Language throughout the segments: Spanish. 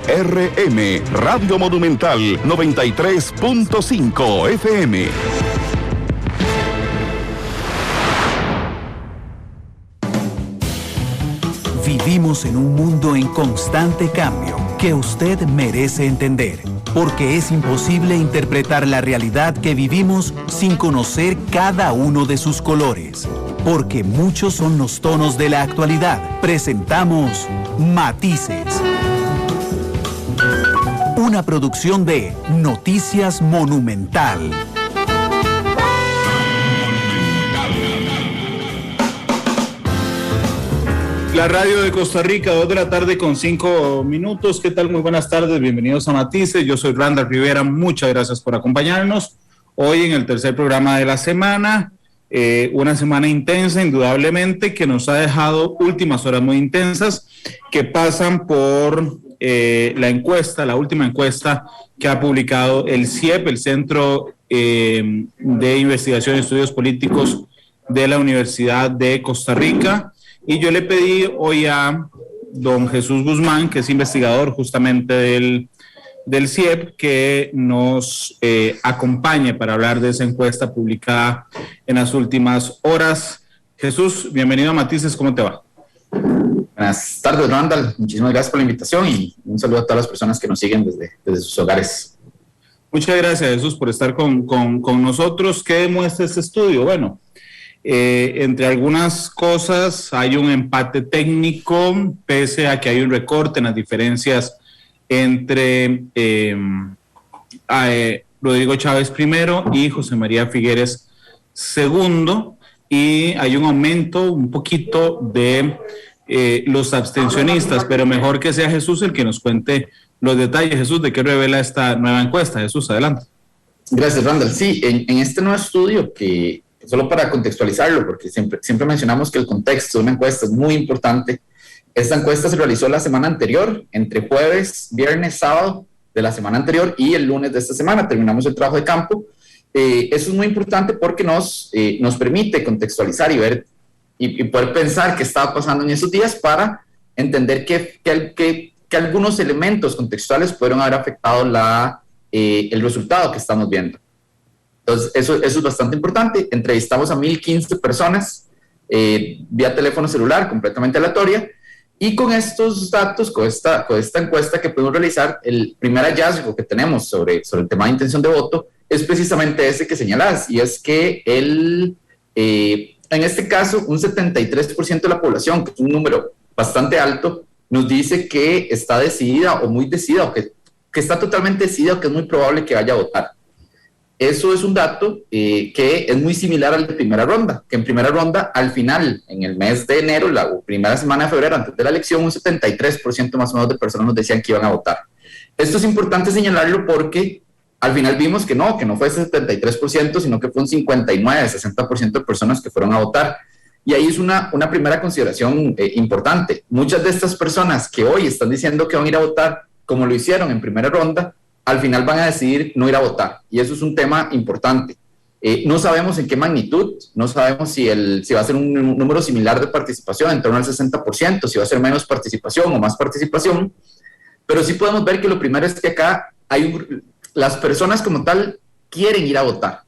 RM, Radio Monumental 93.5 FM. Vivimos en un mundo en constante cambio que usted merece entender, porque es imposible interpretar la realidad que vivimos sin conocer cada uno de sus colores. Porque muchos son los tonos de la actualidad. Presentamos Matices. Una producción de Noticias Monumental. La radio de Costa Rica, 2 de la tarde con 5 minutos. ¿Qué tal? Muy buenas tardes, bienvenidos a Matices. Yo soy Randall Rivera, muchas gracias por acompañarnos. Hoy en el tercer programa de la semana, una semana intensa, indudablemente, que nos ha dejado últimas horas muy intensas, que pasan por la última encuesta que ha publicado el CIEP, el Centro de Investigación y Estudios Políticos de la Universidad de Costa Rica. Y yo le pedí hoy a don Jesús Guzmán, que es investigador justamente del CIEP, que nos acompañe para hablar de esa encuesta publicada en las últimas horas. Jesús, bienvenido a Matices, ¿cómo te va? Buenas tardes, Randall. Muchísimas gracias por la invitación y un saludo a todas las personas que nos siguen desde sus hogares. Muchas gracias, Jesús, por estar con nosotros. ¿Qué demuestra este estudio? Bueno, entre algunas cosas hay un empate técnico, pese a que hay un recorte en las diferencias entre Rodrigo Chávez primero y José María Figueres segundo, y hay un aumento un poquito de los abstencionistas, pero mejor que sea Jesús el que nos cuente los detalles. Jesús, ¿de qué revela esta nueva encuesta? Jesús, adelante. Gracias, Randall. Sí, en este nuevo estudio, que solo para contextualizarlo, porque siempre mencionamos que el contexto de una encuesta es muy importante. Esta encuesta se realizó la semana anterior, entre jueves, viernes, sábado de la semana anterior y el lunes de esta semana. Terminamos el trabajo de campo. Eso es muy importante porque nos permite contextualizar y ver y poder pensar qué estaba pasando en esos días para entender que algunos elementos contextuales pudieron haber afectado el resultado que estamos viendo. Entonces, eso es bastante importante. Entrevistamos a 1,015 personas vía teléfono celular, completamente aleatoria, y con estos datos, con esta encuesta que pudimos realizar, el primer hallazgo que tenemos sobre el tema de intención de voto es precisamente ese que señalás, y es que en este caso, un 73% de la población, que es un número bastante alto, nos dice que está decidida o muy decidida, o que está totalmente decidida, o que es muy probable que vaya a votar. Eso es un dato que es muy similar al de primera ronda, que en primera ronda, al final, en el mes de enero, la primera semana de febrero, antes de la elección, un 73% más o menos de personas nos decían que iban a votar. Esto es importante señalarlo porque al final vimos que no fue ese 73%, sino que fue un 59, 60% de personas que fueron a votar. Y ahí es una primera consideración importante. Muchas de estas personas que hoy están diciendo que van a ir a votar, como lo hicieron en primera ronda, al final van a decidir no ir a votar. Y eso es un tema importante. No sabemos en qué magnitud, no sabemos si va a ser un número similar de participación, en torno al 60%, si va a ser menos participación o más participación, pero sí podemos ver que lo primero es que acá las personas como tal quieren ir a votar.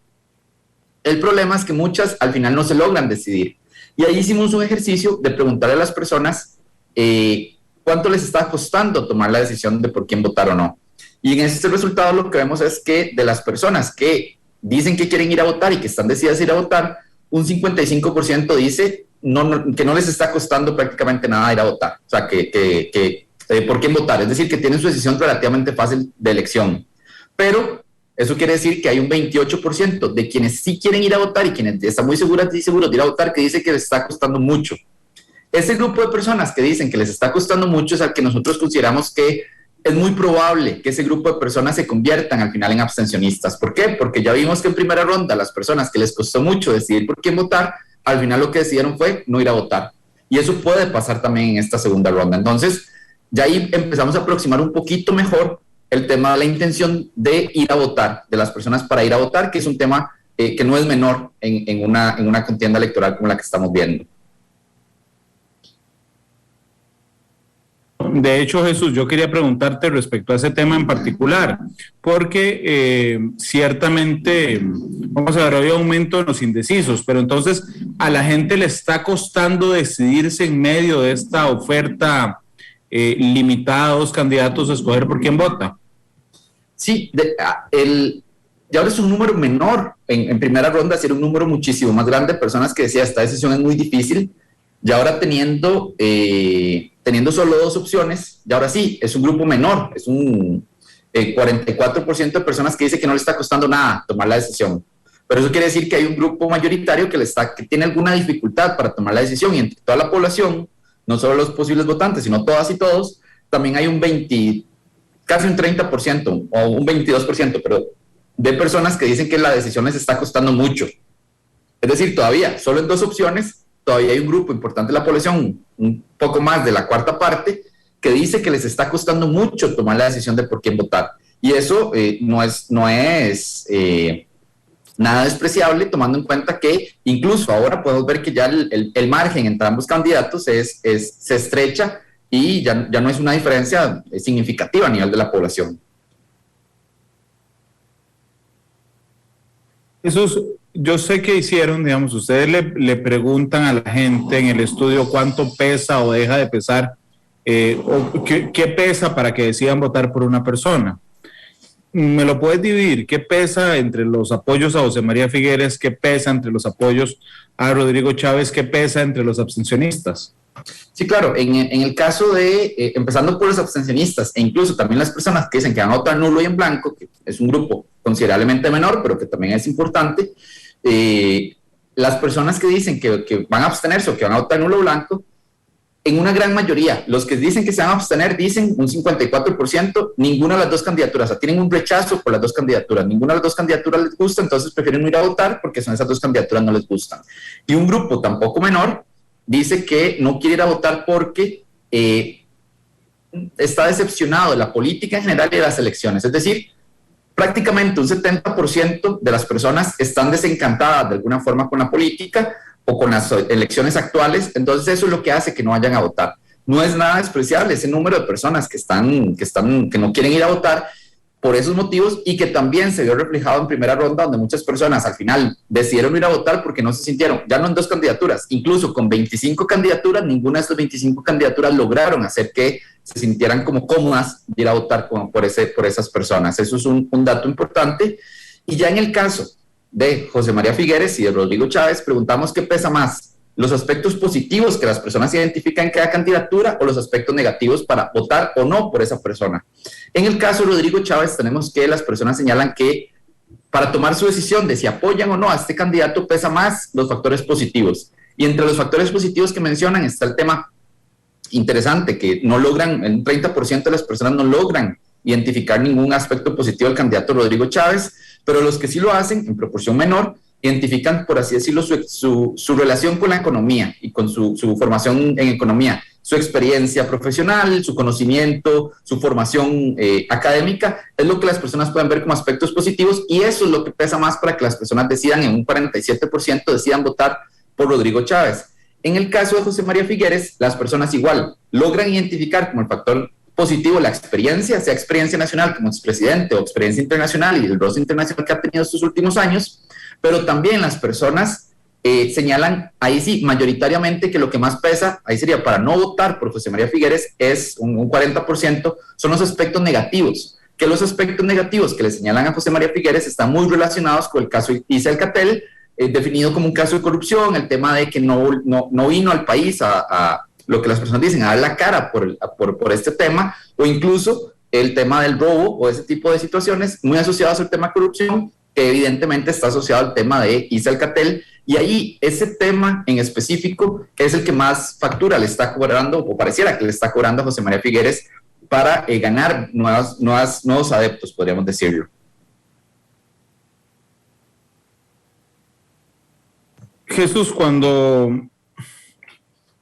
El problema es que muchas al final no se logran decidir. Y ahí hicimos un ejercicio de preguntarle a las personas cuánto les está costando tomar la decisión de por quién votar o no. Y en este resultado lo que vemos es que de las personas que dicen que quieren ir a votar y que están decididas a ir a votar, un 55% dice que no les está costando prácticamente nada ir a votar. O sea, que por quién votar. Es decir, que tienen su decisión relativamente fácil de elección. Pero eso quiere decir que hay un 28% de quienes sí quieren ir a votar y quienes están muy seguros de ir a votar, que dice que les está costando mucho. Ese grupo de personas que dicen que les está costando mucho es al que nosotros consideramos que es muy probable que ese grupo de personas se conviertan al final en abstencionistas. ¿Por qué? Porque ya vimos que en primera ronda las personas que les costó mucho decidir por quién votar, al final lo que decidieron fue no ir a votar. Y eso puede pasar también en esta segunda ronda. Entonces, ya ahí empezamos a aproximar un poquito mejor el tema de la intención de ir a votar, de las personas para ir a votar, que es un tema que no es menor en una contienda electoral como la que estamos viendo. de hecho, Jesús, yo quería preguntarte respecto a ese tema en particular, porque ciertamente, vamos a ver, hay aumento en los indecisos, pero entonces a la gente le está costando decidirse en medio de esta oferta limitada a 2 candidatos a escoger por quién vota. Sí, ya ahora es un número menor. En primera ronda era un número muchísimo más grande de personas que decía esta decisión es muy difícil. Y ahora teniendo solo 2 opciones, y ahora sí, es un grupo menor, es un 44% de personas que dice que no le está costando nada tomar la decisión. Pero eso quiere decir que hay un grupo mayoritario que que tiene alguna dificultad para tomar la decisión, y entre toda la población, no solo los posibles votantes, sino todas y todos, también hay casi un 30% o un 22%, pero de personas que dicen que la decisión les está costando mucho. Es decir, todavía, solo en 2 opciones, todavía hay un grupo importante de la población, un poco más de la cuarta parte, que dice que les está costando mucho tomar la decisión de por quién votar. Y eso no es nada despreciable, tomando en cuenta que incluso ahora podemos ver que ya el margen entre ambos candidatos se estrecha y ya no es una diferencia significativa a nivel de la población. Yo sé que hicieron, digamos, ustedes le preguntan a la gente en el estudio cuánto pesa o deja de pesar, o qué pesa para que decidan votar por una persona. ¿Me lo puedes dividir? ¿Qué pesa entre los apoyos a José María Figueres? ¿Qué pesa entre los apoyos a Rodrigo Chávez? ¿Qué pesa entre los abstencionistas? Sí, claro, en el caso de, empezando por los abstencionistas e incluso también las personas que dicen que van a votar nulo y en blanco, que es un grupo considerablemente menor, pero que también es importante, las personas que dicen que van a abstenerse o que van a votar nulo o blanco, en una gran mayoría, los que dicen que se van a abstener dicen un 54%, ninguna de las 2 candidaturas, o sea, tienen un rechazo por las 2 candidaturas, ninguna de las 2 candidaturas les gusta, entonces prefieren no ir a votar porque son esas 2 candidaturas no les gustan. Y un grupo tampoco menor dice que no quiere ir a votar porque está decepcionado de la política en general y de las elecciones, es decir, prácticamente un 70% de las personas están desencantadas de alguna forma con la política o con las elecciones actuales, entonces eso es lo que hace que no vayan a votar. No es nada despreciable ese número de personas que no quieren ir a votar por esos motivos, y que también se vio reflejado en primera ronda, donde muchas personas al final decidieron ir a votar porque no se sintieron, ya no en 2 candidaturas, incluso con 25 candidaturas, ninguna de estas 25 candidaturas lograron hacer que se sintieran como cómodas de ir a votar por esas personas. Eso es un dato importante. Y ya en el caso de José María Figueres y de Rodrigo Chávez, preguntamos qué pesa más, los aspectos positivos que las personas identifican en cada candidatura o los aspectos negativos para votar o no por esa persona. En el caso de Rodrigo Chávez, tenemos que las personas señalan que para tomar su decisión de si apoyan o no a este candidato pesa más los factores positivos. Y entre los factores positivos que mencionan está el tema interesante, que no logran, el 30% de las personas no logran identificar ningún aspecto positivo del candidato Rodrigo Chávez, pero los que sí lo hacen, en proporción menor, identifican, por así decirlo, su relación con la economía y con su formación en economía, su experiencia profesional, su conocimiento, su formación académica, es lo que las personas pueden ver como aspectos positivos, y eso es lo que pesa más para que las personas decidan, en un 47% decidan votar por Rodrigo Chávez. En el caso de José María Figueres, las personas igual logran identificar como el factor positivo la experiencia, sea experiencia nacional como expresidente o experiencia internacional y el rostro internacional que ha tenido estos últimos años, pero también las personas señalan, ahí sí, mayoritariamente, que lo que más pesa, ahí sería para no votar por José María Figueres, es un 40%, son los aspectos negativos, que los aspectos negativos que le señalan a José María Figueres están muy relacionados con el caso Iselcatel, definido como un caso de corrupción, el tema de que no vino al país a lo que las personas dicen, a dar la cara por este tema, o incluso el tema del robo o ese tipo de situaciones muy asociados al tema de corrupción, que evidentemente está asociado al tema de Iselcatel, y ahí ese tema en específico es el que más factura le está cobrando, o pareciera que le está cobrando a José María Figueres para ganar nuevos adeptos, podríamos decirlo. Jesús, cuando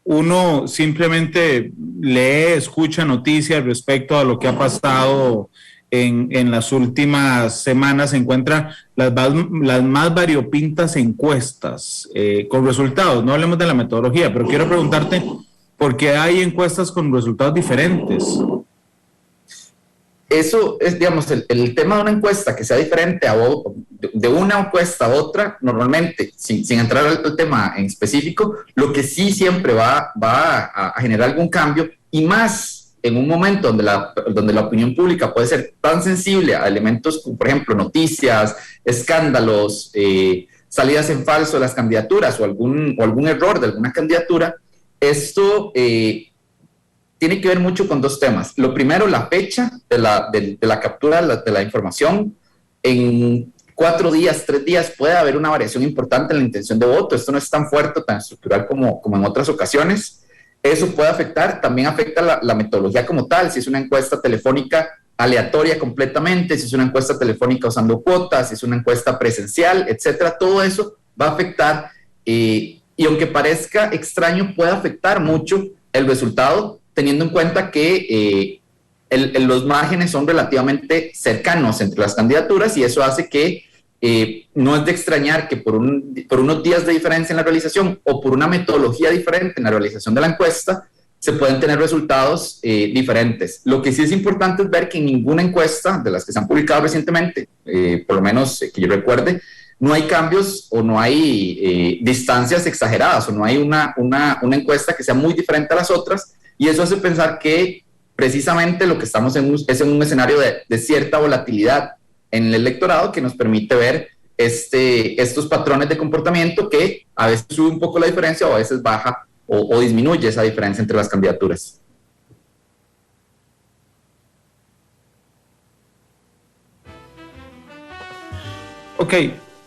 uno simplemente lee, escucha noticias respecto a lo que ha pasado en las últimas semanas, se encuentra las más variopintas encuestas con resultados. No hablemos de la metodología, pero quiero preguntarte porque hay encuestas con resultados diferentes. Eso es, digamos, el tema de una encuesta que sea diferente de una encuesta a otra, normalmente, sin entrar al tema en específico, lo que sí siempre va a generar algún cambio, y más en un momento donde la opinión pública puede ser tan sensible a elementos como, por ejemplo, noticias, escándalos, salidas en falso de las candidaturas o algún error de alguna candidatura. Esto tiene que ver mucho con dos temas. Lo primero, la fecha de la captura de la información. En 4 días, 3 días puede haber una variación importante en la intención de voto. Esto no es tan fuerte, tan estructural como en otras ocasiones. Eso puede afectar, también afecta la metodología como tal. Si es una encuesta telefónica aleatoria completamente, si es una encuesta telefónica usando cuotas, si es una encuesta presencial, etcétera, todo eso va a afectar, y aunque parezca extraño, puede afectar mucho el resultado, teniendo en cuenta que los márgenes son relativamente cercanos entre las candidaturas, y eso hace que no es de extrañar que por unos días de diferencia en la realización o por una metodología diferente en la realización de la encuesta, se pueden tener resultados diferentes. Lo que sí es importante es ver que en ninguna encuesta de las que se han publicado recientemente, por lo menos que yo recuerde, no hay cambios o no hay distancias exageradas, o no hay una encuesta que sea muy diferente a las otras, y eso hace pensar que precisamente lo que estamos es en un escenario de cierta volatilidad en el electorado, que nos permite ver estos patrones de comportamiento que a veces sube un poco la diferencia o a veces baja o disminuye esa diferencia entre las candidaturas. Ok,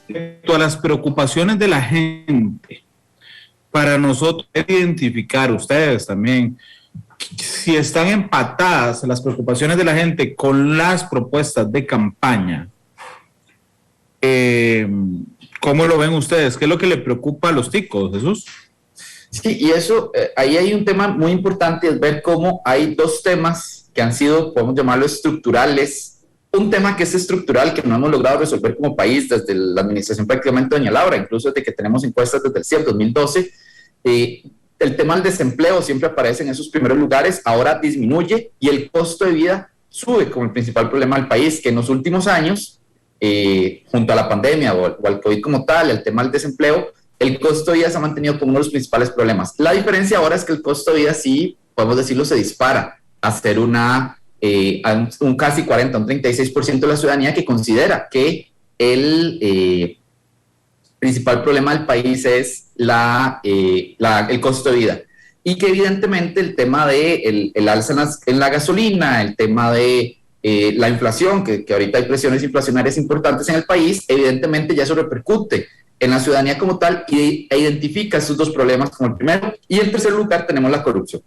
respecto a las preocupaciones de la gente, para nosotros identificar, ustedes también, si están empatadas las preocupaciones de la gente con las propuestas de campaña, ¿cómo lo ven ustedes? ¿Qué es lo que le preocupa a los ticos, Jesús? Sí, y eso, ahí hay un tema muy importante, es ver cómo hay dos temas que han sido, podemos llamarlo estructurales. Un tema que es estructural, que no hemos logrado resolver como país desde la administración prácticamente de doña Laura, incluso desde que tenemos encuestas desde el CIEP 2012, el tema del desempleo siempre aparece en esos primeros lugares, ahora disminuye, y el costo de vida sube como el principal problema del país, que en los últimos años, junto a la pandemia o al COVID como tal, el tema del desempleo, el costo de vida se ha mantenido como uno de los principales problemas. La diferencia ahora es que el costo de vida sí, podemos decirlo, se dispara a ser un casi 40, un 36% de la ciudadanía que considera que el principal problema del país es el costo de vida, y que evidentemente el tema de el alza en la gasolina, el tema de la inflación, que ahorita hay presiones inflacionarias importantes en el país, evidentemente ya eso repercute en la ciudadanía como tal, e identifica esos dos problemas como el primero. Y en tercer lugar tenemos la corrupción,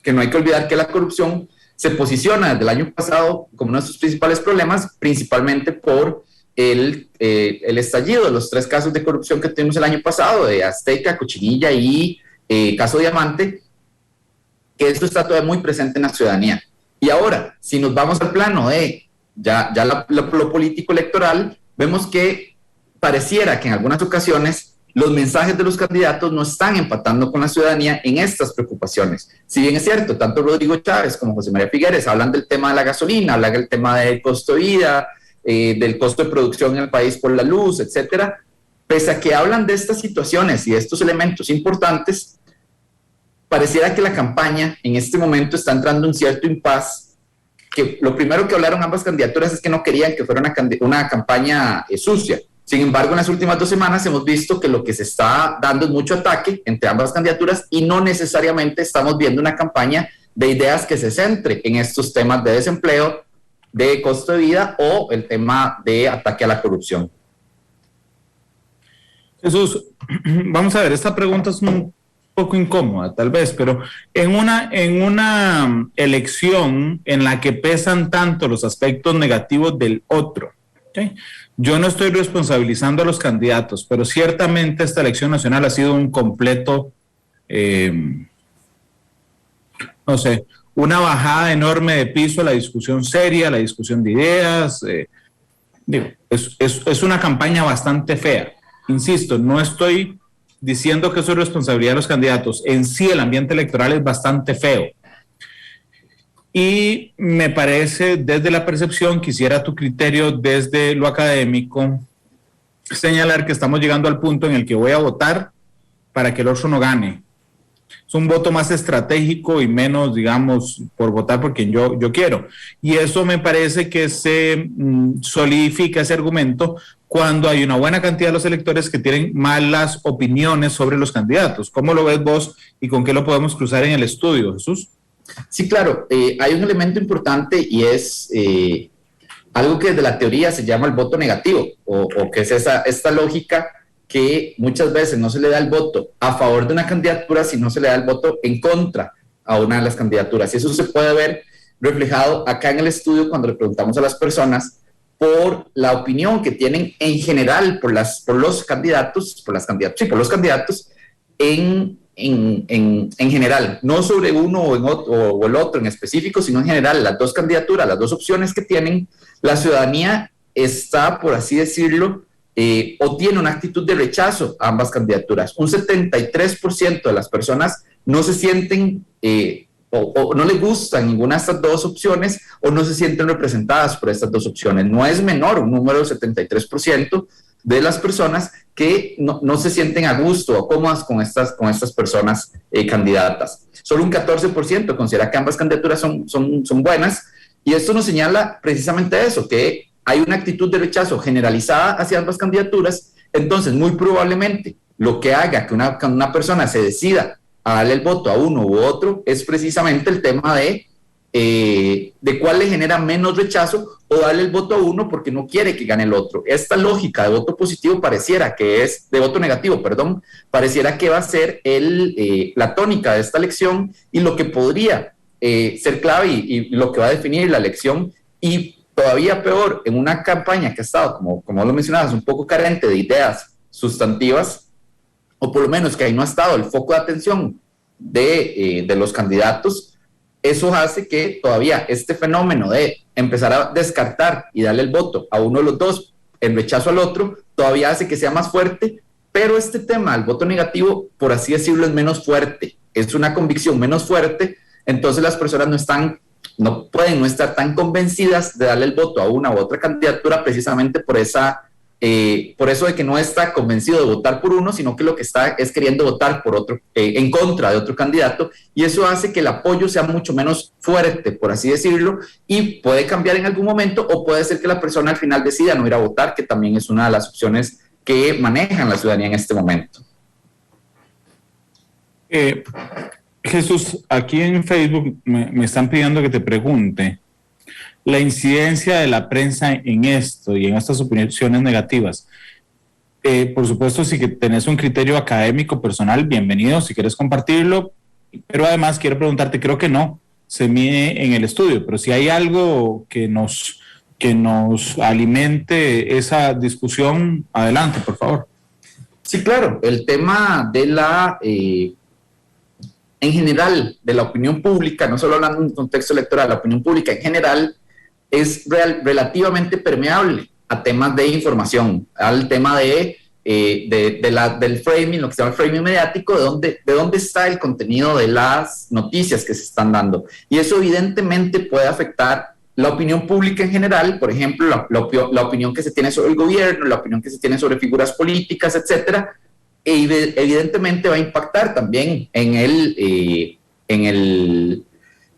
que no hay que olvidar que la corrupción se posiciona desde el año pasado como uno de sus principales problemas, principalmente por el estallido de los 3 casos de corrupción que tuvimos el año pasado, de Azteca, Cochinilla y Caso Diamante, que esto está todavía muy presente en la ciudadanía. Y ahora, si nos vamos al plano de lo político electoral, vemos que pareciera que en algunas ocasiones los mensajes de los candidatos no están empatando con la ciudadanía en estas preocupaciones. Si bien es cierto, tanto Rodrigo Chávez como José María Figueres hablan del tema de la gasolina, hablan del tema del costo de vida, del costo de producción en el país por la luz, etcétera, pese a que hablan de estas situaciones y de estos elementos importantes, pareciera que la campaña en este momento está entrando en cierto impasse, que lo primero que hablaron ambas candidaturas es que no querían que fuera una campaña sucia. Sin embargo, en las últimas 2 semanas hemos visto que lo que se está dando es mucho ataque entre ambas candidaturas, y no necesariamente estamos viendo una campaña de ideas que se centre en estos temas de desempleo, de costo de vida o el tema de ataque a la corrupción. Jesús, vamos a ver, esta pregunta es un poco incómoda tal vez, pero en una elección en la que pesan tanto los aspectos negativos del otro, ¿okay? Yo no estoy responsabilizando a los candidatos, pero ciertamente esta elección nacional ha sido un completo, no sé, una bajada enorme de piso a la discusión seria, a la discusión de ideas. Es una campaña bastante fea. Insisto, no estoy diciendo que eso es responsabilidad de los candidatos. En sí, el ambiente electoral es bastante feo. Y me parece, desde la percepción, quisiera tu criterio desde lo académico, señalar que estamos llegando al punto en el que voy a votar para que el otro no gane. Es un voto más estratégico y menos, digamos, por votar por quien yo quiero. Y eso me parece que se solidifica ese argumento cuando hay una buena cantidad de los electores que tienen malas opiniones sobre los candidatos. ¿Cómo lo ves vos y con qué lo podemos cruzar en el estudio, Jesús? Sí, claro. Hay un elemento importante y es algo que desde la teoría se llama el voto negativo, o que es esta lógica que muchas veces no se le da el voto a favor de una candidatura, sino se le da el voto en contra a una de las candidaturas. Y eso se puede ver reflejado acá en el estudio cuando le preguntamos a las personas por la opinión que tienen en general por los candidatos en general, no sobre uno o el otro en específico, sino en general, las dos candidaturas, las dos opciones que tienen, la ciudadanía está, por así decirlo, o tiene una actitud de rechazo a ambas candidaturas. Un 73% de las personas no se sienten o no les gustan ninguna de estas dos opciones o no se sienten representadas por estas dos opciones. No es menor un número del 73% de las personas que no se sienten a gusto o cómodas con estas personas candidatas. Solo un 14% considera que ambas candidaturas son buenas, y esto nos señala precisamente eso, que hay una actitud de rechazo generalizada hacia ambas candidaturas. Entonces muy probablemente lo que haga que una persona se decida a darle el voto a uno u otro es precisamente el tema de cuál le genera menos rechazo, o darle el voto a uno porque no quiere que gane el otro. Esta lógica de voto positivo de voto negativo, pareciera que va a ser la tónica de esta elección y lo que podría ser clave y lo que va a definir la elección. Y todavía peor, en una campaña que ha estado, como lo mencionabas, un poco carente de ideas sustantivas, o por lo menos que ahí no ha estado el foco de atención de los candidatos. Eso hace que todavía este fenómeno de empezar a descartar y darle el voto a uno de los dos en rechazo al otro, todavía hace que sea más fuerte, pero este tema del voto negativo, por así decirlo, es menos fuerte, es una convicción menos fuerte. Entonces las personas no pueden no estar tan convencidas de darle el voto a una u otra candidatura, precisamente por eso de que no está convencido de votar por uno, sino que lo que está es queriendo votar por otro, en contra de otro candidato, y eso hace que el apoyo sea mucho menos fuerte, por así decirlo, y puede cambiar en algún momento, o puede ser que la persona al final decida no ir a votar, que también es una de las opciones que manejan la ciudadanía en este momento. Jesús, aquí en Facebook me están pidiendo que te pregunte la incidencia de la prensa en esto y en estas opiniones negativas. Por supuesto, si tenés un criterio académico personal, bienvenido, si quieres compartirlo, pero además quiero preguntarte, creo que no se mide en el estudio, pero si hay algo que nos alimente esa discusión, adelante, por favor. Sí, claro, el tema de en general, de la opinión pública, no solo hablando en un contexto electoral, la opinión pública en general es relativamente permeable a temas de información, al tema del framing, lo que se llama el framing mediático, de dónde está el contenido de las noticias que se están dando. Y eso evidentemente puede afectar la opinión pública en general, por ejemplo, la opinión que se tiene sobre el gobierno, la opinión que se tiene sobre figuras políticas, etcétera, e evidentemente va a impactar también en el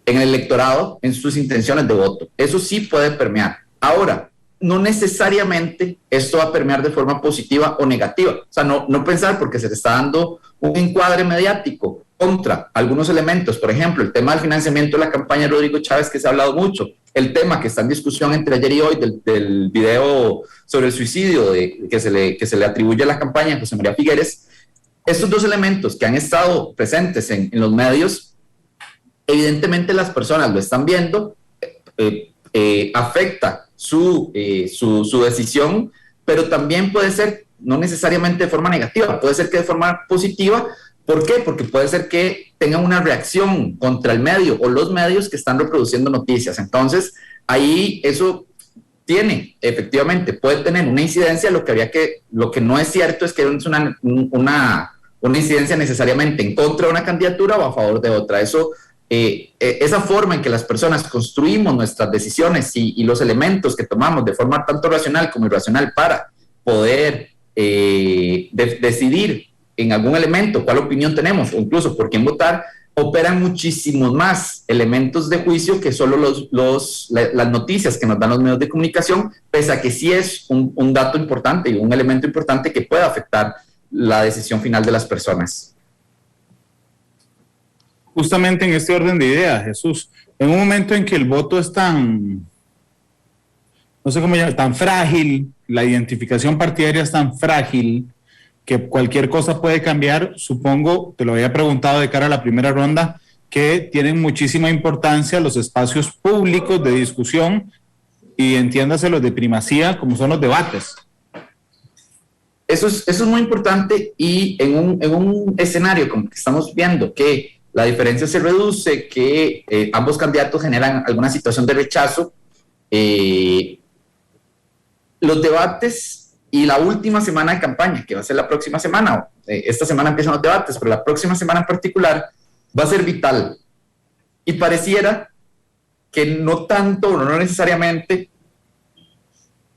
electorado, en sus intenciones de voto. Eso sí puede permear. Ahora, no necesariamente esto va a permear de forma positiva o negativa. O sea, no pensar porque se le está dando un encuadre mediático contra algunos elementos, por ejemplo, el tema del financiamiento de la campaña de Rodrigo Chávez, que se ha hablado mucho, el tema que está en discusión entre ayer y hoy del video sobre el suicidio que se le atribuye a la campaña de José María Figueres. Estos dos elementos que han estado presentes en los medios, evidentemente las personas lo están viendo, afecta su decisión, pero también puede ser, no necesariamente de forma negativa, puede ser que de forma positiva. ¿Por qué? Porque puede ser que tengan una reacción contra el medio o los medios que están reproduciendo noticias. Entonces, ahí eso puede tener una incidencia. Lo que no es cierto es que es una una incidencia necesariamente en contra de una candidatura o a favor de otra. Esa forma en que las personas construimos nuestras decisiones y los elementos que tomamos de forma tanto racional como irracional para poder decidir en algún elemento cuál opinión tenemos o incluso por quién votar, operan muchísimos más elementos de juicio que solo las noticias que nos dan los medios de comunicación, pese a que sí es un dato importante y un elemento importante que puede afectar la decisión final de las personas. Justamente en este orden de ideas, Jesús, en un momento en que el voto es tan, no sé cómo llamar, tan frágil, la identificación partidaria es tan frágil, que cualquier cosa puede cambiar, supongo, te lo había preguntado de cara a la primera ronda, que tienen muchísima importancia los espacios públicos de discusión y entiéndase los de primacía, como son los debates. Eso es muy importante y en un escenario como que estamos viendo que la diferencia se reduce, que ambos candidatos generan alguna situación de rechazo, los debates y la última semana de campaña, que va a ser la próxima semana, esta semana empiezan los debates, pero la próxima semana en particular va a ser vital. Y pareciera que no tanto, o no necesariamente,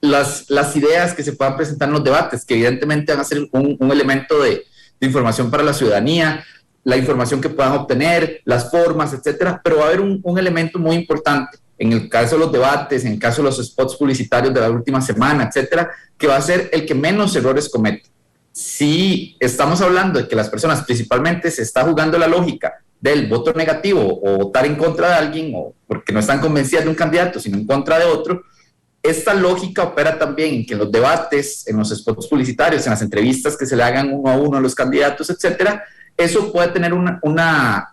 las ideas que se puedan presentar en los debates, que evidentemente van a ser un elemento de información para la ciudadanía, la información que puedan obtener, las formas, etcétera, pero va a haber un elemento muy importante en el caso de los debates, en el caso de los spots publicitarios de la última semana, etcétera, que va a ser el que menos errores comete. Si estamos hablando de que las personas principalmente se está jugando la lógica del voto negativo o votar en contra de alguien, o porque no están convencidas de un candidato, sino en contra de otro, esta lógica opera también en que en los debates, en los spots publicitarios, en las entrevistas que se le hagan uno a uno a los candidatos, etcétera, eso puede tener una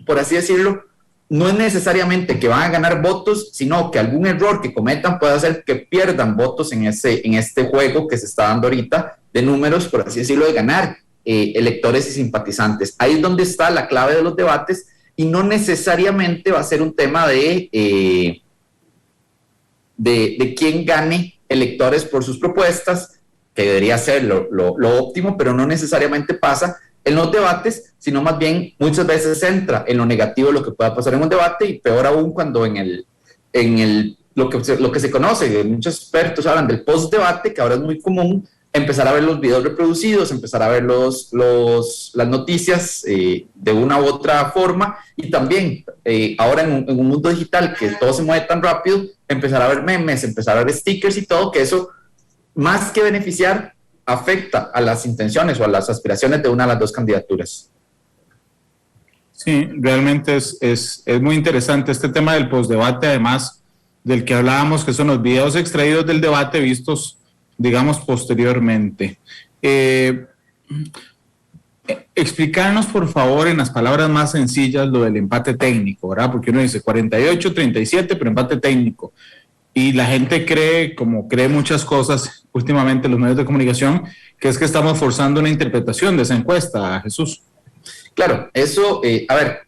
por así decirlo, no es necesariamente que van a ganar votos, sino que algún error que cometan puede hacer que pierdan votos en este juego que se está dando ahorita de números, por así decirlo, de ganar electores y simpatizantes. Ahí es donde está la clave de los debates y no necesariamente va a ser un tema de quién gane electores por sus propuestas, que debería ser lo óptimo, pero no necesariamente pasa en los debates, sino más bien muchas veces entra en lo negativo lo que pueda pasar en un debate y peor aún cuando lo que se conoce, muchos expertos hablan del post-debate, que ahora es muy común empezar a ver los videos reproducidos, empezar a ver las noticias de una u otra forma y también ahora en un mundo digital que todo se mueve tan rápido, empezar a ver memes, empezar a ver stickers y todo, que eso más que beneficiar afecta a las intenciones o a las aspiraciones de una de las dos candidaturas. Sí, realmente es muy interesante este tema del postdebate, además del que hablábamos, que son los videos extraídos del debate vistos, digamos, posteriormente. Explicarnos, por favor, en las palabras más sencillas, lo del empate técnico, ¿verdad? Porque uno dice 48-37, pero empate técnico. Y la gente cree, como cree muchas cosas últimamente en los medios de comunicación, que es que estamos forzando una interpretación de esa encuesta, Jesús. Claro, eso, a ver,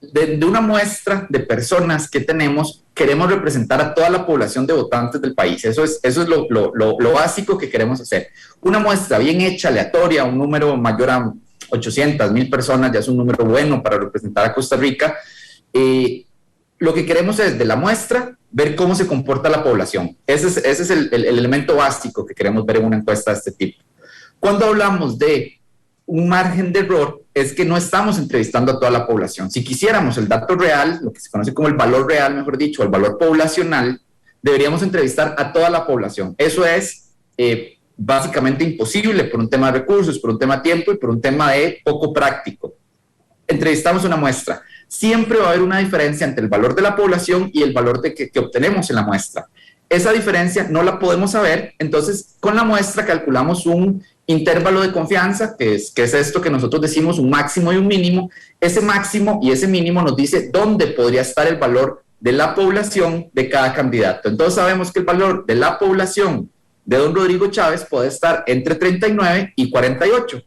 de una muestra de personas que tenemos, queremos representar a toda la población de votantes del país. Eso es lo básico que queremos hacer. Una muestra bien hecha, aleatoria, un número mayor a 800,000 personas, ya es un número bueno para representar a Costa Rica. Lo que queremos es, de la muestra, ver cómo se comporta la población. Ese es el elemento básico que queremos ver en una encuesta de este tipo. Cuando hablamos de un margen de error, es que no estamos entrevistando a toda la población. Si quisiéramos el dato real, lo que se conoce como el valor real, mejor dicho, el valor poblacional, deberíamos entrevistar a toda la población. Eso es básicamente imposible por un tema de recursos, por un tema de tiempo y por un tema de poco práctico. Entrevistamos una muestra. Siempre va a haber una diferencia entre el valor de la población y el valor que obtenemos en la muestra. Esa diferencia no la podemos saber, entonces con la muestra calculamos un intervalo de confianza, que es esto que nosotros decimos un máximo y un mínimo. Ese máximo y ese mínimo nos dice dónde podría estar el valor de la población de cada candidato. Entonces sabemos que el valor de la población de don Rodrigo Chávez puede estar entre 39 y 48,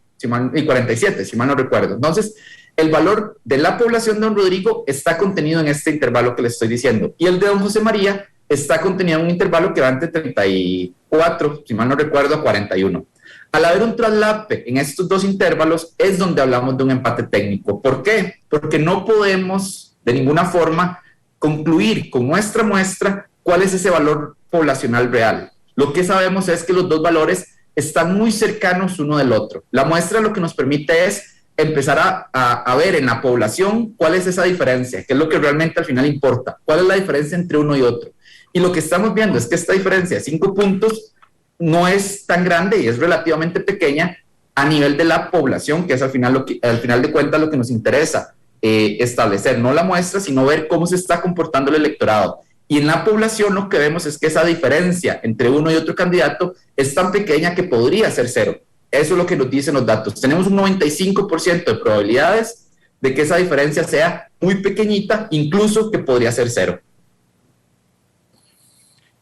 y 47, si mal no recuerdo. Entonces, el valor de la población de don Rodrigo está contenido en este intervalo que les estoy diciendo. Y el de don José María está contenido en un intervalo que va entre 34, si mal no recuerdo, a 41. Al haber un traslape en estos dos intervalos es donde hablamos de un empate técnico. ¿Por qué? Porque no podemos de ninguna forma concluir con nuestra muestra cuál es ese valor poblacional real. Lo que sabemos es que los dos valores están muy cercanos uno del otro. La muestra lo que nos permite es empezar a ver en la población cuál es esa diferencia, qué es lo que realmente al final importa, cuál es la diferencia entre uno y otro. Y lo que estamos viendo es que esta diferencia de 5 puntos no es tan grande y es relativamente pequeña a nivel de la población, que es al final de cuentas lo que nos interesa establecer, no la muestra, sino ver cómo se está comportando el electorado. Y en la población lo que vemos es que esa diferencia entre uno y otro candidato es tan pequeña que podría ser cero. Eso es lo que nos dicen los datos. Tenemos un 95% de probabilidades de que esa diferencia sea muy pequeñita, incluso que podría ser cero.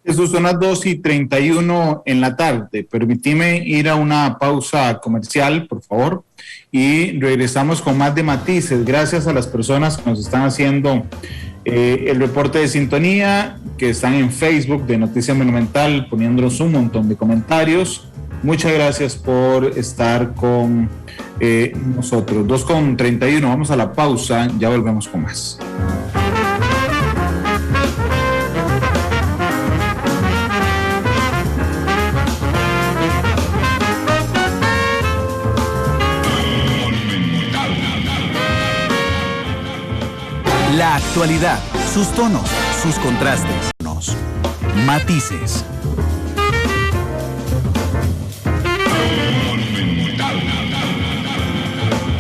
Eso son las 2:31 en la tarde. Permíteme ir a una pausa comercial, por favor, y regresamos con más de Matices. Gracias a las personas que nos están haciendo el reporte de sintonía, que están en Facebook de Noticias Monumental, poniéndonos un montón de comentarios. Muchas gracias por estar con nosotros. 2:31, vamos a la pausa, ya volvemos con más. La actualidad, sus tonos, sus contrastes, matices.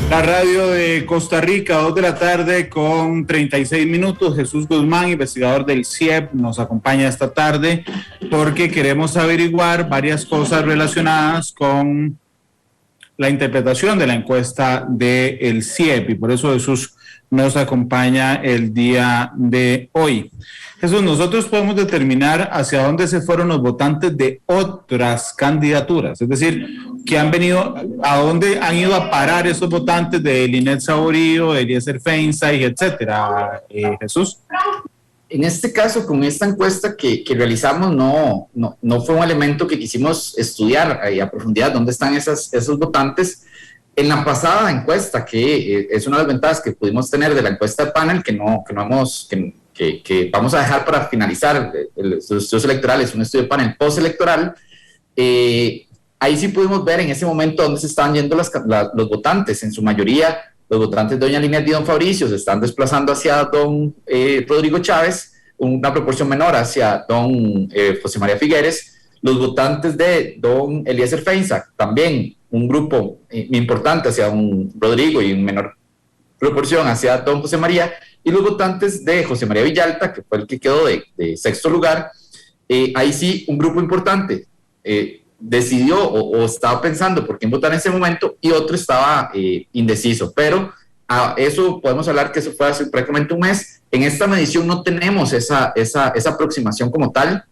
La radio de Costa Rica, 2 de la tarde con 36 minutos. Jesús Guzmán, investigador del CIEP, nos acompaña esta tarde porque queremos averiguar varias cosas relacionadas con la interpretación de la encuesta del CIEP, y por eso Jesús nos acompaña el día de hoy. Jesús, nosotros podemos determinar hacia dónde se fueron los votantes de otras candidaturas, es decir, que han venido, a dónde han ido a parar esos votantes de Linet Saborío, de Eliezer Feinstein, etcétera. Jesús. En este caso, con esta encuesta que realizamos, no fue un elemento que quisimos estudiar a profundidad dónde están esos votantes. En la pasada encuesta, que es una de las ventajas que pudimos tener de la encuesta de panel, que vamos a dejar para finalizar los estudios electorales, un estudio de panel postelectoral, ahí sí pudimos ver en ese momento dónde se estaban yendo los votantes. En su mayoría, los votantes de doña Linet y don Fabricio se están desplazando hacia don Rodrigo Chávez, una proporción menor hacia don José María Figueres. Los votantes de don Eliezer Feinstein, también un grupo importante hacia don Rodrigo y en menor proporción hacia don José María, y los votantes de José María Villalta, que fue el que quedó de sexto lugar, ahí sí un grupo importante decidió o estaba pensando por quién votar en ese momento, y otro estaba indeciso, pero a eso podemos hablar que eso fue hace prácticamente un mes. En esta medición no tenemos esa aproximación como tal,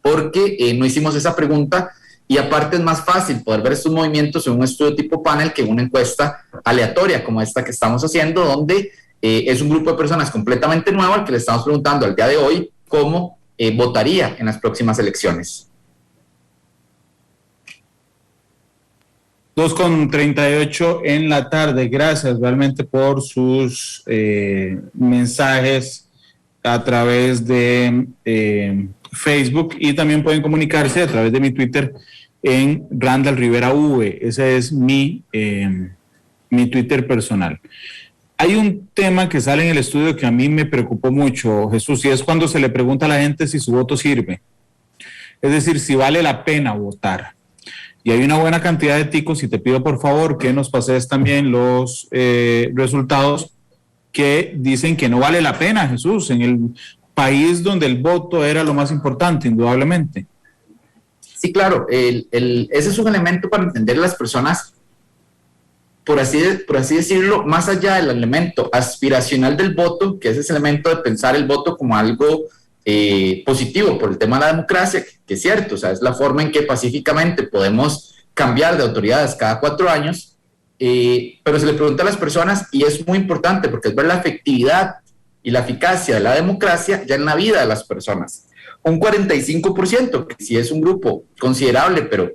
porque no hicimos esa pregunta, y aparte es más fácil poder ver estos movimientos en un estudio tipo panel que en una encuesta aleatoria como esta que estamos haciendo, donde es un grupo de personas completamente nuevo al que le estamos preguntando al día de hoy cómo votaría en las próximas elecciones. 2:38 en la tarde. Gracias realmente por sus mensajes a través de Facebook, y también pueden comunicarse a través de mi Twitter en Randall Rivera V. Ese es mi Twitter personal. Hay un tema que sale en el estudio que a mí me preocupó mucho, Jesús, y es cuando se le pregunta a la gente si su voto sirve. Es decir, si vale la pena votar. Y hay una buena cantidad de ticos, y te pido por favor que nos pases también los resultados que dicen que no vale la pena, Jesús, en el país donde el voto era lo más importante, indudablemente. Sí, claro, ese es un elemento para entender a las personas, por así decirlo, más allá del elemento aspiracional del voto, que es ese elemento de pensar el voto como algo positivo por el tema de la democracia, que es cierto, o sea, es la forma en que pacíficamente podemos cambiar de autoridades cada 4 años, pero se le pregunta a las personas, y es muy importante porque es ver la efectividad y la eficacia de la democracia ya en la vida de las personas. Un 45%, que sí es un grupo considerable, pero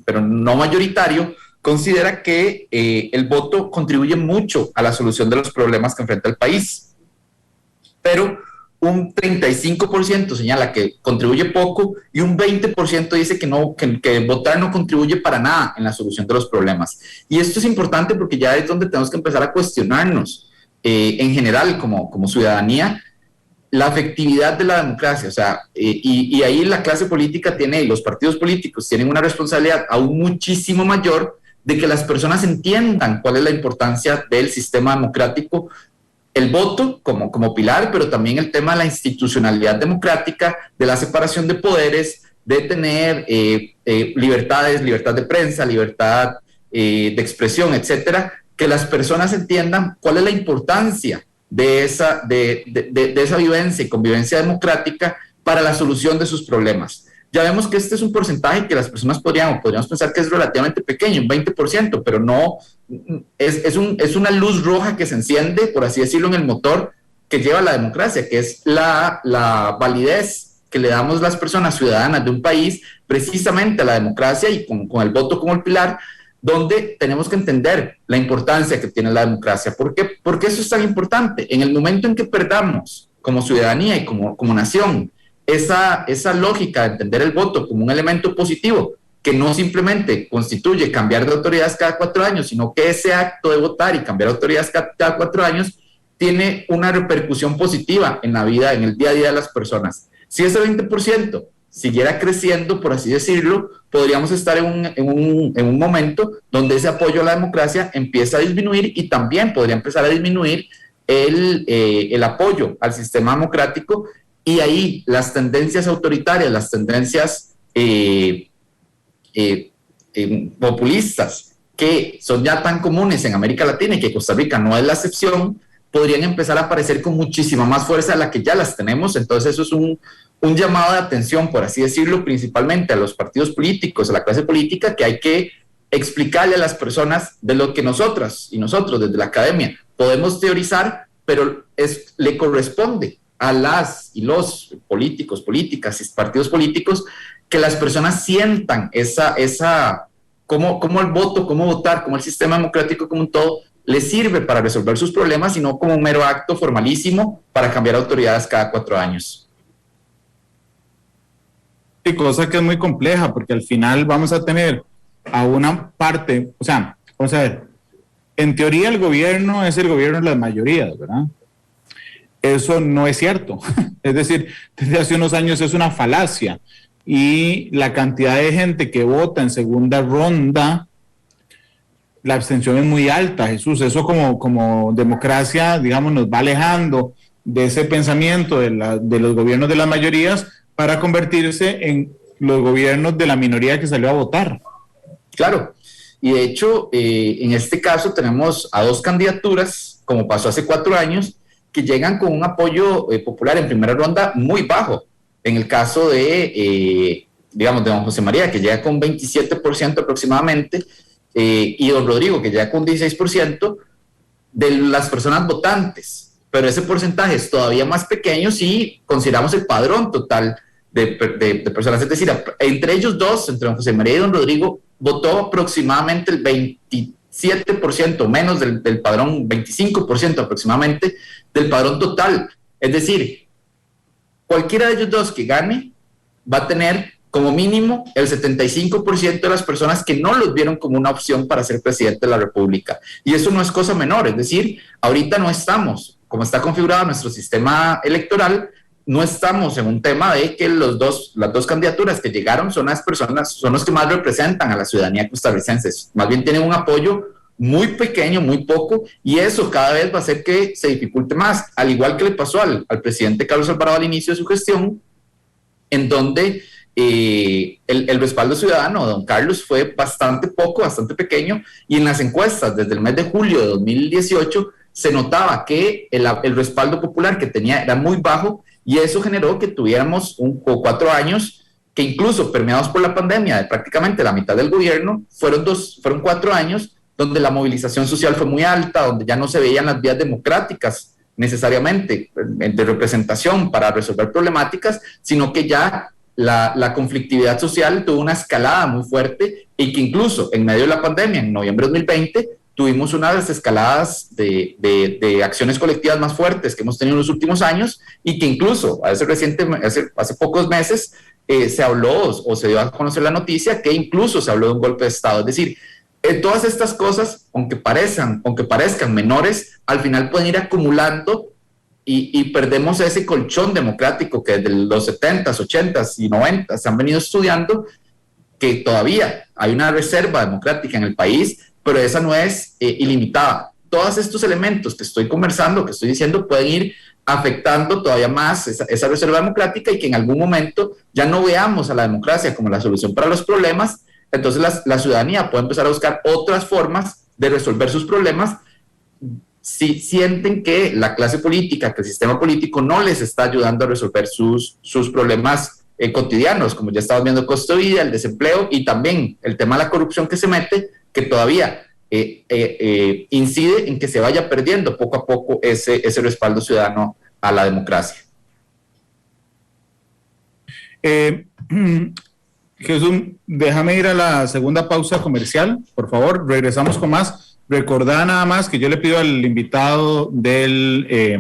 pero no mayoritario, considera que el voto contribuye mucho a la solución de los problemas que enfrenta el país. Pero un 35% señala que contribuye poco y un 20% dice que votar no contribuye para nada en la solución de los problemas. Y esto es importante porque ya es donde tenemos que empezar a cuestionarnos en general como ciudadanía la efectividad de la democracia. O sea, y ahí la clase política y los partidos políticos tienen una responsabilidad aún muchísimo mayor de que las personas entiendan cuál es la importancia del sistema democrático, el voto como pilar, pero también el tema de la institucionalidad democrática, de la separación de poderes, de tener libertad de prensa, libertad de expresión, etcétera, que las personas entiendan cuál es la importancia de esa vivencia y convivencia democrática para la solución de sus problemas. Ya vemos que este es un porcentaje que las personas podríamos pensar que es relativamente pequeño, un 20%, pero no, es una luz roja que se enciende, por así decirlo, en el motor que lleva a la democracia, que es la validez que le damos las personas ciudadanas de un país precisamente a la democracia y con el voto como el pilar, donde tenemos que entender la importancia que tiene la democracia. ¿Por qué? Porque eso es tan importante. En el momento en que perdamos como ciudadanía y como nación esa lógica de entender el voto como un elemento positivo, que no simplemente constituye cambiar de autoridades cada 4 años, sino que ese acto de votar y cambiar de autoridades cada 4 años tiene una repercusión positiva en la vida, en el día a día de las personas. Si ese 20% siguiera creciendo, por así decirlo, podríamos estar en un momento donde ese apoyo a la democracia empieza a disminuir y también podría empezar a disminuir el apoyo al sistema democrático. Y ahí las tendencias autoritarias, las tendencias populistas, que son ya tan comunes en América Latina y que Costa Rica no es la excepción, podrían empezar a aparecer con muchísima más fuerza de la que ya las tenemos. Entonces eso es un llamado de atención, por así decirlo, principalmente a los partidos políticos, a la clase política, que hay que explicarle a las personas de lo que nosotras y nosotros desde la academia podemos teorizar, pero le corresponde a las y los políticos, políticas y partidos políticos que las personas sientan cómo el voto, cómo votar, cómo el sistema democrático como un todo les sirve para resolver sus problemas y no como un mero acto formalísimo para cambiar autoridades cada 4 años. Sí, cosa que es muy compleja porque al final vamos a tener a una parte, o sea, vamos a ver, en teoría el gobierno es el gobierno de las mayorías, ¿verdad? Eso no es cierto. Es decir, desde hace unos años es una falacia. Y la cantidad de gente que vota en segunda ronda, la abstención es muy alta, Jesús. Eso como democracia, digamos, nos va alejando de ese pensamiento de los gobiernos de las mayorías para convertirse en los gobiernos de la minoría que salió a votar. Claro. Y de hecho, en este caso tenemos a 2 candidaturas, como pasó hace 4 años, que llegan con un apoyo popular en primera ronda muy bajo. En el caso de don José María, que llega con 27% aproximadamente, y don Rodrigo, que llega con 16% de las personas votantes. Pero ese porcentaje es todavía más pequeño si consideramos el padrón total de personas. Es decir, entre ellos dos, entre don José María y don Rodrigo, votó aproximadamente el 27%, menos del padrón, 25% aproximadamente del padrón total. Es decir, cualquiera de ellos dos que gane va a tener como mínimo el 75% de las personas que no los vieron como una opción para ser presidente de la República. Y eso no es cosa menor. Es decir, ahorita no estamos, como está configurado nuestro sistema electoral, no estamos en un tema de que las dos candidaturas que llegaron son los que más representan a la ciudadanía costarricense. Más bien tienen un apoyo muy pequeño, muy poco, y eso cada vez va a hacer que se dificulte más, al igual que le pasó al presidente Carlos Alvarado al inicio de su gestión, en donde el respaldo ciudadano de don Carlos fue bastante poco, bastante pequeño, y en las encuestas desde el mes de julio de 2018 se notaba que el respaldo popular que tenía era muy bajo, y eso generó que tuviéramos 4 años que, incluso permeados por la pandemia de prácticamente la mitad del gobierno, fueron 4 años donde la movilización social fue muy alta, donde ya no se veían las vías democráticas necesariamente de representación para resolver problemáticas, sino que ya la conflictividad social tuvo una escalada muy fuerte y que incluso en medio de la pandemia, en noviembre de 2020, tuvimos una de las escaladas de acciones colectivas más fuertes que hemos tenido en los últimos años, y que incluso hace pocos meses se habló o se dio a conocer la noticia que incluso se habló de un golpe de Estado. Es decir, todas estas cosas, aunque parezcan menores, al final pueden ir acumulando y perdemos ese colchón democrático que desde los 70s, 80s y 90s se han venido estudiando, que todavía hay una reserva democrática en el país, pero esa no es ilimitada. Todos estos elementos que estoy conversando, que estoy diciendo, pueden ir afectando todavía más esa reserva democrática, y que en algún momento ya no veamos a la democracia como la solución para los problemas. Entonces la ciudadanía puede empezar a buscar otras formas de resolver sus problemas si sienten que la clase política, que el sistema político no les está ayudando a resolver sus problemas cotidianos, como ya estamos viendo, costo de vida, el desempleo, y también el tema de la corrupción que se mete, que todavía incide en que se vaya perdiendo poco a poco ese respaldo ciudadano a la democracia. Jesús, déjame ir a la segunda pausa comercial, por favor. Regresamos con más. Recordá nada más que yo le pido al invitado de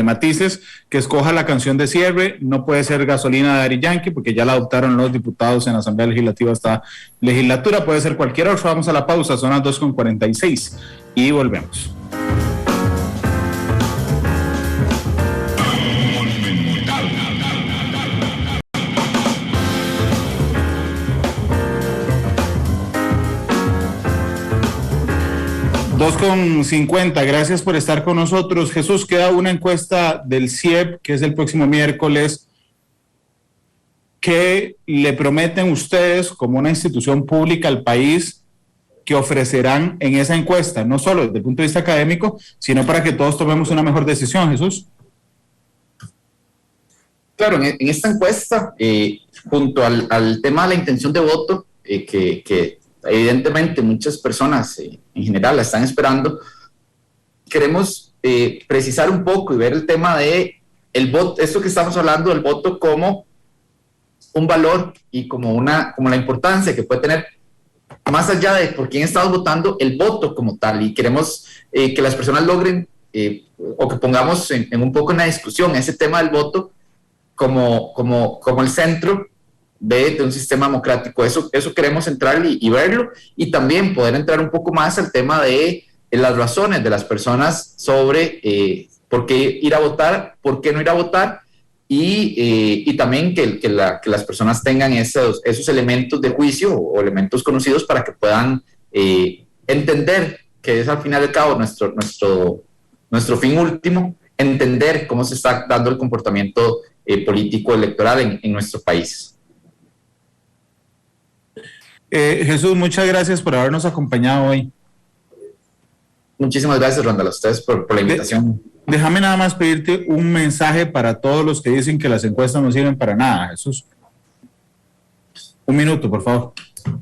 Matices que escoja la canción de cierre. No puede ser Gasolina de Daddy Yankee, porque ya la adoptaron los diputados en la Asamblea Legislativa esta legislatura. Puede ser cualquier otra. Vamos a la pausa, son las 2:46 y volvemos. Con 50, gracias por estar con nosotros. Jesús, queda una encuesta del CIEP, que es el próximo miércoles. ¿Qué le prometen ustedes como una institución pública al país que ofrecerán en esa encuesta? No solo desde el punto de vista académico, sino para que todos tomemos una mejor decisión, Jesús. Claro, en esta encuesta, junto al tema de la intención de voto, que evidentemente muchas personas en general la están esperando, queremos precisar un poco y ver el tema de el voto, esto que estamos hablando del voto como un valor y como la importancia que puede tener, más allá de por quién estamos votando, el voto como tal. Y queremos que las personas logren o que pongamos en un poco en la discusión ese tema del voto como el centro de un sistema democrático. Eso queremos entrar y verlo, y también poder entrar un poco más al tema de las razones de las personas sobre por qué ir a votar, por qué no ir a votar, y también que las personas tengan esos elementos de juicio o elementos conocidos para que puedan entender que es al final del cabo nuestro fin último, entender cómo se está dando el comportamiento político electoral en nuestro país. Jesús, muchas gracias por habernos acompañado hoy. Muchísimas gracias, Randall, a ustedes por la invitación. Déjame nada más pedirte un mensaje para todos los que dicen que las encuestas no sirven para nada, Jesús. Un minuto, por favor.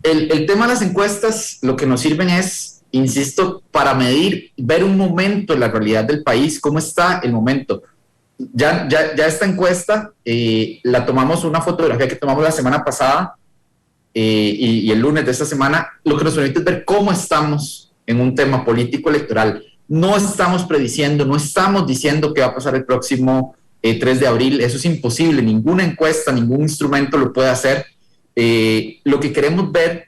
El tema de las encuestas, lo que nos sirven es, insisto, para medir, ver un momento en la realidad del país, cómo está el momento. Ya esta encuesta la tomamos, una fotografía que tomamos la semana pasada, y el lunes de esta semana, lo que nos permite es ver cómo estamos en un tema político electoral. No estamos prediciendo, no estamos diciendo qué va a pasar el próximo 3 de abril, eso es imposible, ninguna encuesta, ningún instrumento lo puede hacer. Lo que queremos ver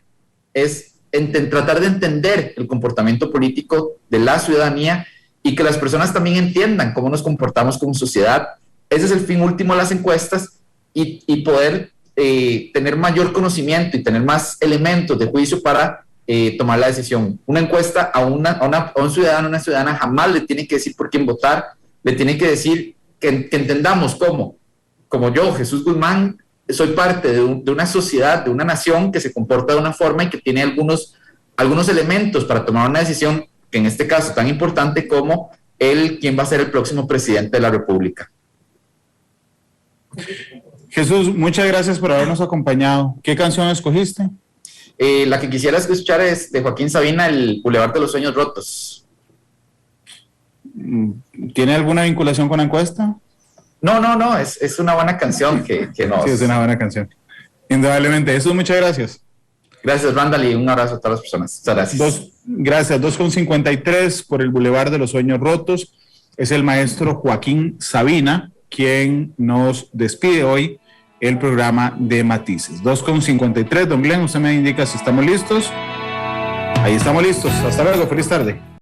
es tratar de entender el comportamiento político de la ciudadanía, y que las personas también entiendan cómo nos comportamos como sociedad. Ese es el fin último de las encuestas, y poder tener mayor conocimiento y tener más elementos de juicio para tomar la decisión. Una encuesta a un ciudadano, una ciudadana, jamás le tiene que decir por quién votar, le tiene que decir que entendamos como yo, Jesús Guzmán, soy parte de una sociedad, de una nación que se comporta de una forma y que tiene algunos elementos para tomar una decisión, que en este caso tan importante como quién va a ser el próximo presidente de la República. Jesús, muchas gracias por habernos acompañado. ¿Qué canción escogiste? La que quisiera escuchar es de Joaquín Sabina, El Boulevard de los Sueños Rotos. ¿Tiene alguna vinculación con la encuesta? No, es una buena canción que nos... Sí, es una buena canción. Indudablemente. Jesús, muchas gracias. Gracias, Randall, y un abrazo a todas las personas. Muchas gracias. Gracias. 2:53 por el Boulevard de los Sueños Rotos. Es el maestro Joaquín Sabina quien nos despide hoy el programa de Matices. 2:53. Don Glenn, usted me indica si estamos listos. Ahí estamos listos. Hasta luego. Feliz tarde.